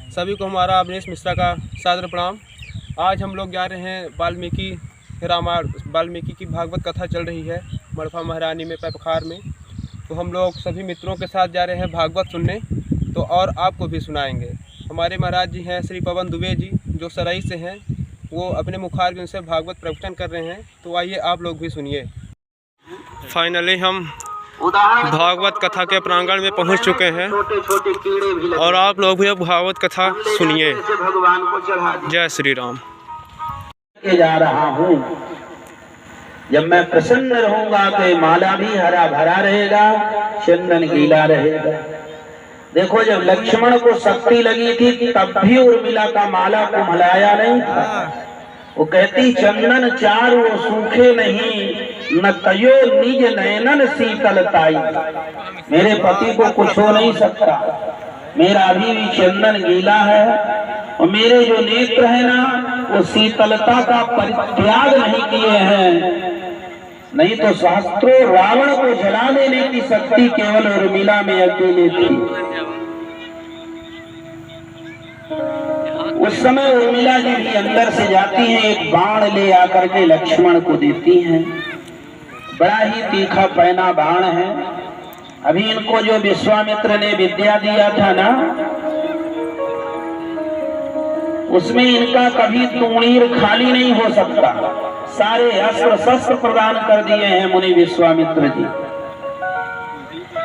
सभी को हमारा अवनीश मिश्रा का सादर प्रणाम। आज हम लोग जा रहे हैं वाल्मीकि की भागवत कथा चल रही है मड़फा महारानी में पैपखार में। तो हम लोग सभी मित्रों के साथ जा रहे हैं भागवत सुनने, तो और आपको भी सुनाएंगे। हमारे महाराज जी हैं श्री पवन दुबे जी, जो सराई से हैं। वो अपने मुखारबिंद से भागवत प्रवचन कर रहे हैं, तो आइए आप लोग भी सुनिए। फाइनली हम भागवत कथा के प्रांगण में पहुंच चुके हैं और आप लोग भी अब भागवत कथा सुनिए। जय श्री राम। जा रहा हूँ, जब मैं प्रसन्न रहूंगा तो माला भी हरा भरा रहेगा, चंदन गीला रहेगा। देखो, जब लक्ष्मण को शक्ति लगी थी तब भी उर्मिला का माला को मलाया नहीं था। वो कहती, चंदन चारु सूखे नहीं, न कयो निज नयनन शीतलताई। मेरे पति को कुछ हो नहीं सकता, मेरा अभी भी चंदन गीला है और मेरे जो नेत्र है ना, वो शीतलता का परित्याग नहीं किए हैं। नहीं तो सहस्त्रों रावण को जला देने की शक्ति केवल उर्मिला में अकेले थी। उस समय उर्मिला जी भी अंदर से जाती हैं, एक बाण ले आकर के लक्ष्मण को देती हैं। बड़ा ही तीखा पैना बाण है। अभी इनको जो विश्वामित्र ने विद्या दिया था ना, उसमें इनका कभी तूणीर खाली नहीं हो सकता। सारे अस्त्र शस्त्र प्रदान कर दिए हैं मुनि विश्वामित्र जी।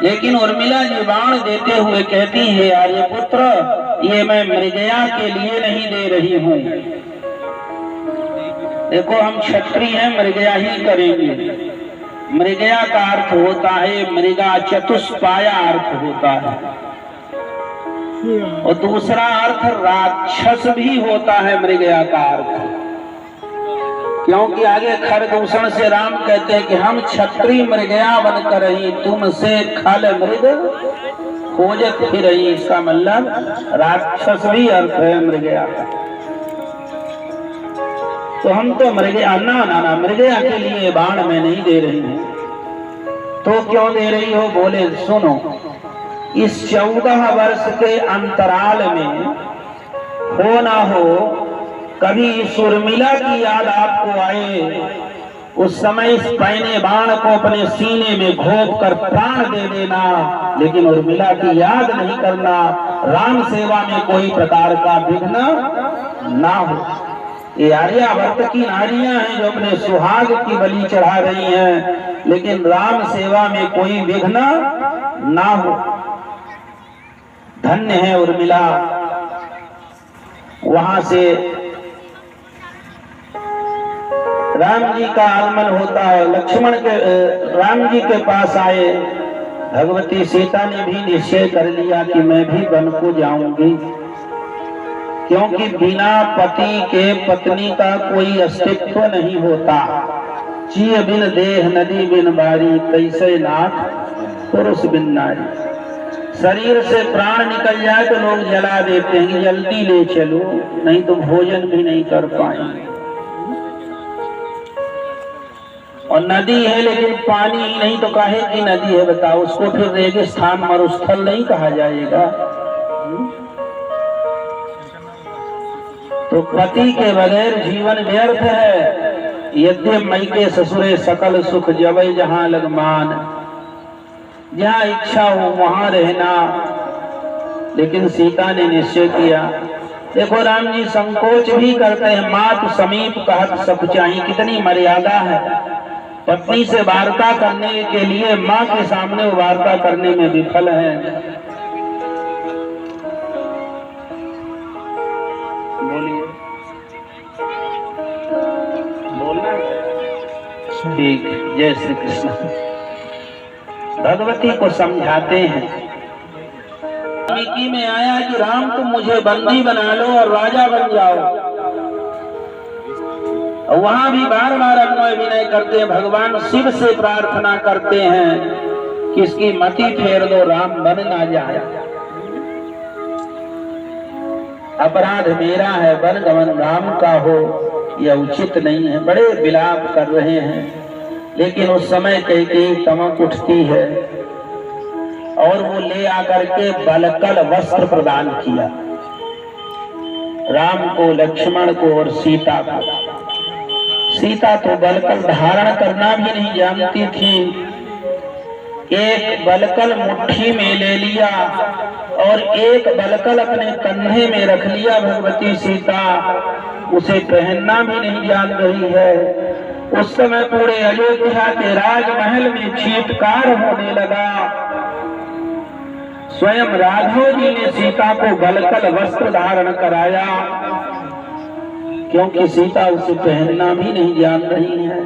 लेकिन उर्मिला जी बाण देते हुए कहती है, आर्यपुत्र, ये मैं मृगया के लिए नहीं दे रही हूँ। देखो, हम क्षत्रिय हैं, मृगया ही करेंगे। मृगया का अर्थ होता है मृगा, चतुष्पाया अर्थ होता है। और दूसरा अर्थ राक्षस भी होता है मृगया का अर्थ। क्योंकि आगे खरदूषण से राम कहते हैं कि हम क्षत्रिय मृगया बनकर ही तुमसे खल मृग खोजत फिर रही। इसका मतलब राक्षस भी अर्थ है मृगया का। तो हम तो मृगया ना मृगया के लिए बाण में नहीं दे रही हूँ। तो क्यों दे रही हो? बोले, सुनो, इस 14 वर्ष के अंतराल में हो ना हो कभी इस उर्मिला की याद आपको आए, उस समय इस पैने बाण को अपने सीने में घोंप कर प्राण दे देना, लेकिन उर्मिला की याद नहीं करना। राम सेवा में कोई प्रकार का विघ्न ना हो। ये आर्यावर्त की नारियां हैं जो अपने सुहाग की बलि चढ़ा रही हैं, लेकिन राम सेवा में कोई विघ्न ना हो। धन्य है उर्मिला। वहां से राम जी का आगमन होता है। लक्ष्मण के राम जी के पास आए। भगवती सीता ने भी निश्चय कर लिया कि मैं भी वन को जाऊंगी, क्योंकि बिना पति के पत्नी का कोई अस्तित्व नहीं होता। जिय बिन देह नदी बिन बारी, तैसे नाथ पुरुष बिन नारी। शरीर से प्राण निकल जाए तो लोग जला देते हैं, जल्दी ले चलो, नहीं तो भोजन भी नहीं कर पाएंगे। और नदी है लेकिन पानी ही नहीं, तो काहे की नदी है बताओ? उसको फिर रेगिस्तान मरुस्थल नहीं कहा जाएगा। तो पति के बगैर जीवन व्यर्थ है। यद्य मई के ससुरे सकल सुख, जबै जहां लगमान। जहां इच्छा हो वहां रहना। लेकिन सीता ने निश्चय किया। देखो, राम जी संकोच भी करते हैं। मात समीप कहत सकुचाई, कितनी मर्यादा है। पत्नी से वार्ता करने के लिए माँ के सामने वार्ता करने में विफल है। बोलिए, बोलना ठीक। जय श्री कृष्ण। भगवती को समझाते हैं। वाल्मीकि में आया कि राम, तुम मुझे बंदी बना लो और राजा बन जाओ। वहां भी बार बार अन्वय विनय करते हैं। भगवान शिव से प्रार्थना करते हैं कि इसकी मति फेर दो, राम बन ना जाए। अपराध मेरा है, वन गमन राम का हो, यह उचित नहीं है। बड़े विलाप कर रहे हैं। लेकिन उस समय कैकेयी तमक उठती है और वो ले आकर के बलकल वस्त्र प्रदान किया। राम को, लक्ष्मण को और सीता को। सीता तो बलकल धारण करना भी नहीं जानती थी। एक बलकल मुट्ठी में ले लिया और एक बलकल अपने कंधे में रख लिया। भगवती सीता उसे पहनना भी नहीं जान रही है। उस समय पूरे अयोध्या के राजमहल में चीत्कार होने लगा। स्वयं राघव जी ने सीता को बलकल वस्त्र धारण कराया, क्योंकि सीता उसे पहनना भी नहीं जान रही है।